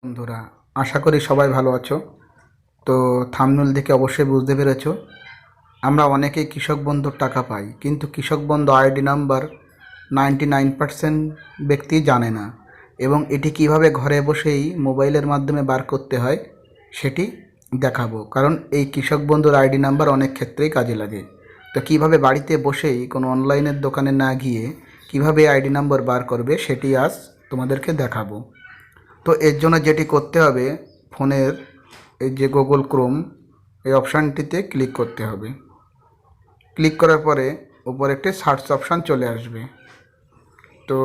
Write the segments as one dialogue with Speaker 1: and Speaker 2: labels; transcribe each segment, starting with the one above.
Speaker 1: বন্ধুরা, আশা করি সবাই ভালো আছো। তো থাম্বনেল দেখে অবশ্যই বুঝতে পেরেছো আমরা অনেকেই কৃষক বন্ধুর টাকা পাই, কিন্তু কৃষক বন্ধু আইডি নাম্বার 99% ব্যক্তি জানে না, এবং এটি কিভাবে ঘরে বসেই মোবাইলের মাধ্যমে বার করতে হয় সেটি দেখাবো। কারণ এই কৃষক বন্ধুর আইডি নাম্বার অনেক ক্ষেত্রেই কাজে লাগে। তো কিভাবে বাড়িতে বসেই কোনো অনলাইনের দোকানে না গিয়ে কিভাবে আইডি নাম্বার বার করবে সেটি আজ তোমাদেরকে দেখাবো। তো এর জন্য যেটি করতে হবে, ফোনের এই যে গুগল ক্রোম এই অপশানটিতে ক্লিক করতে হবে। ক্লিক করার পরে উপরে একটি সার্চ অপশান চলে আসবে। তো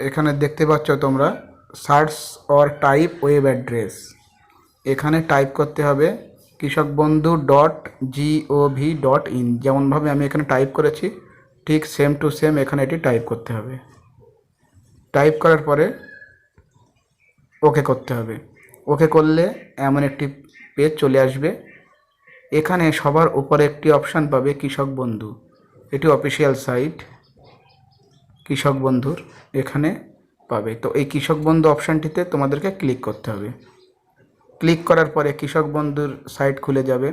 Speaker 1: এখানে দেখতে পাচ্ছ তোমরা search or type web address, এখানে টাইপ করতে হবে kishokbandhu.gov.in। যেমনভাবে আমি এখানে টাইপ করেছি ঠিক সেম টু সেম এখানে এটি টাইপ করতে হবে। টাইপ করার পরে ওকে করতে হবে। ওকে করলে এমন একটি পেজ চলে আসবে। এখানে সবার উপরে একটি অপশান পাবে কৃষক বন্ধু, এটি অফিসিয়াল সাইট কৃষক বন্ধুর, এখানে পাবে। তো এই কৃষক বন্ধু অপশানটিতে তোমাদেরকে ক্লিক করতে হবে। ক্লিক করার পরে কৃষক বন্ধুর সাইট খুলে যাবে।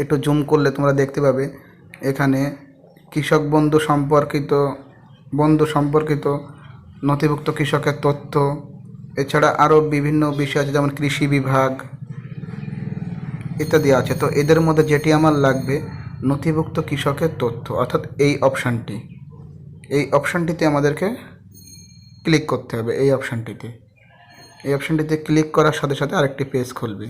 Speaker 1: একটু জুম করলে তোমরা দেখতে পাবে এখানে কৃষক বন্ধু সম্পর্কিত নথিভুক্ত কৃষকের তথ্য, এছাড়া আরও বিভিন্ন বিষয় আছে যেমন কৃষি বিভাগ ইত্যাদি আছে। তো এদের মধ্যে যেটি আমার লাগবে নথিভুক্ত কৃষকের তথ্য, অর্থাৎ এই অপশানটিতে আমাদেরকে ক্লিক করতে হবে। এই অপশানটিতে ক্লিক করার সাথে সাথে আরেকটি পেজ খুলবে।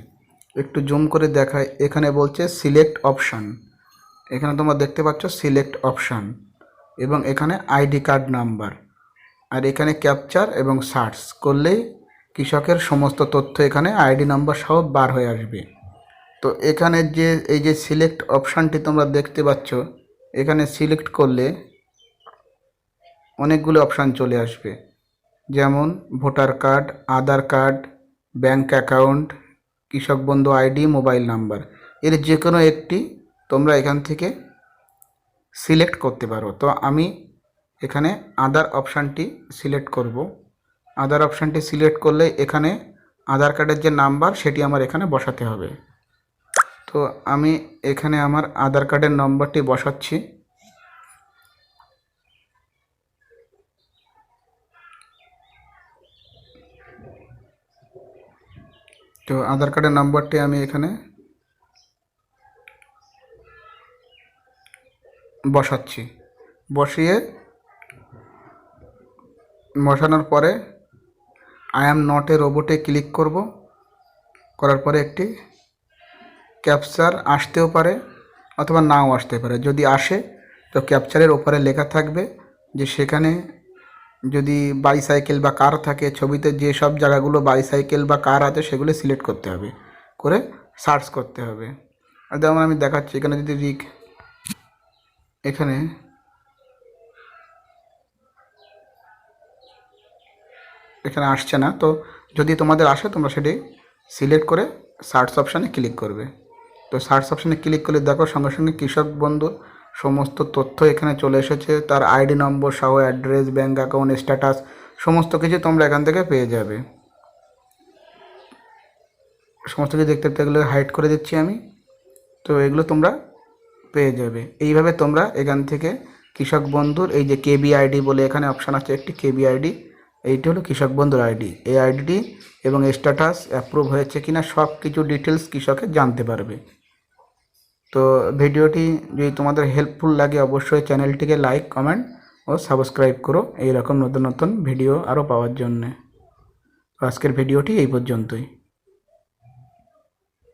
Speaker 1: একটু জুম করে দেখায়, এখানে বলছে সিলেক্ট অপশান। এখানে তোমরা দেখতে পাচ্ছ সিলেক্ট অপশান, এবং এখানে আইডি কার্ড নাম্বার, আর এখানে ক্যাপচার এবং সার্চ করলেই কৃষকের সমস্ত তথ্য এখানে আইডি নাম্বার সহ বার হয়ে আসবে। তো এখানে এই যে সিলেক্ট অপশানটি তোমরা দেখতে পাচ্ছ, এখানে সিলেক্ট করলে অনেকগুলো অপশান চলে আসবে, যেমন ভোটার কার্ড, আধার কার্ড, ব্যাংক অ্যাকাউন্ট, কৃষক বন্ধু আইডি, মোবাইল নাম্বার। এর যে কোনো একটি তোমরা এখান থেকে সিলেক্ট করতে পারো। তো আমি এখানে আধার অপশানটি সিলেক্ট করব। আধার অপশানটি সিলেক্ট করলে এখানে আধার কার্ডের যে নাম্বার সেটি আমার এখানে বসাতে হবে। তো আমি এখানে আমার আধার কার্ডের নম্বরটি বসাচ্ছি। তো আধার কার্ডের নম্বরটি আমি এখানে বসানোর পরে আই অ্যাম নট এ রোবটে ক্লিক করব। করার পরে একটি ক্যাপচার আসতেও পারে অথবা নাও আসতে পারে। যদি আসে তো ক্যাপচারের ওপরে লেখা থাকবে যে সেখানে যদি বাইসাইকেল বা কার থাকে, ছবিতে যে সব জায়গাগুলো বাইসাইকেল বা কার আছে সেগুলো সিলেক্ট করতে হবে, করে সার্চ করতে হবে। আর যেমন আমি দেখাচ্ছি এখানে যদি এখানে আসছে না। তো যদি তোমাদের আসে তোমরা সেটি সিলেক্ট করে সার্চ অপশানে ক্লিক করবে। তো সার্চ অপশানে ক্লিক করলে দেখো সঙ্গে সঙ্গে কৃষক বন্ধু সমস্ত তথ্য এখানে চলে এসেছে, তার আইডি নম্বর সহ, অ্যাড্রেস, ব্যাঙ্ক অ্যাকাউন্ট স্ট্যাটাস সমস্ত কিছু তোমরা এখান থেকে পেয়ে যাবে। সমস্ত কিছু দেখতে এগুলো হাইড করে দিচ্ছি আমি। তো এগুলো তোমরা পেয়ে যাবে। এইভাবে তোমরা এখান থেকে কৃষক বন্ধুর এই যে কেবি আইডি বলে এখানে অপশান আছে একটি, কেবি আইডি, এইটি হলো কৃষক বন্ধুর আইডি। এই আইডিটি এবং স্ট্যাটাস অ্যাপ্রুভ হয়েছে কিনা সব কিছু ডিটেলস কৃষকের জানতে পারবে। তো ভিডিওটি যদি তোমাদের হেল্পফুল লাগে অবশ্যই চ্যানেলটিকে লাইক, কমেন্ট ও সাবস্ক্রাইব করো এই রকম নতুন নতুন ভিডিও আরও পাওয়ার জন্যে। আজকের ভিডিওটি এই পর্যন্তই।